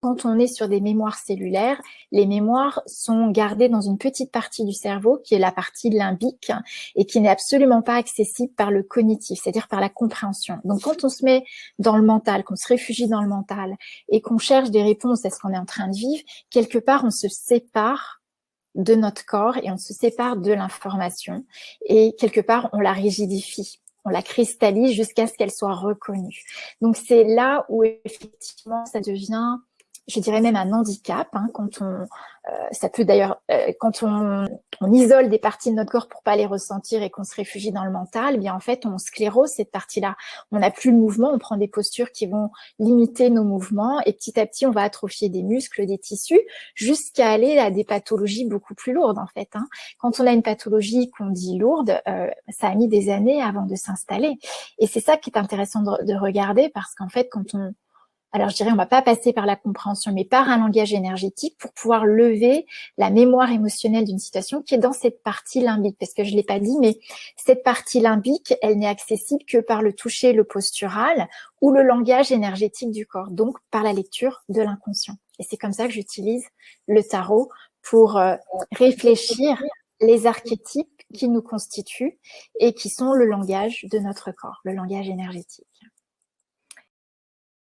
quand on est sur des mémoires cellulaires, les mémoires sont gardées dans une petite partie du cerveau qui est la partie limbique et qui n'est absolument pas accessible par le cognitif, c'est-à-dire par la compréhension. Donc quand on se met dans le mental, qu'on se réfugie dans le mental et qu'on cherche des réponses à ce qu'on est en train de vivre, quelque part on se sépare de notre corps et on se sépare de l'information et quelque part on la rigidifie. On la cristallise jusqu'à ce qu'elle soit reconnue. Donc c'est là où effectivement ça devient, je dirais même un handicap, quand ça peut d'ailleurs, quand on isole des parties de notre corps pour pas les ressentir et qu'on se réfugie dans le mental, eh bien en fait on sclérose cette partie-là. On n'a plus le mouvement, on prend des postures qui vont limiter nos mouvements et petit à petit on va atrophier des muscles, des tissus, jusqu'à aller à des pathologies beaucoup plus lourdes en fait. Quand on a une pathologie qu'on dit lourde, ça a mis des années avant de s'installer. Et c'est ça qui est intéressant de regarder parce qu'en fait quand alors je dirais on va pas passer par la compréhension, mais par un langage énergétique pour pouvoir lever la mémoire émotionnelle d'une situation qui est dans cette partie limbique. Parce que je l'ai pas dit, mais cette partie limbique, elle n'est accessible que par le toucher, le postural ou le langage énergétique du corps, donc par la lecture de l'inconscient. Et c'est comme ça que j'utilise le tarot pour réfléchir les archétypes qui nous constituent et qui sont le langage de notre corps, le langage énergétique.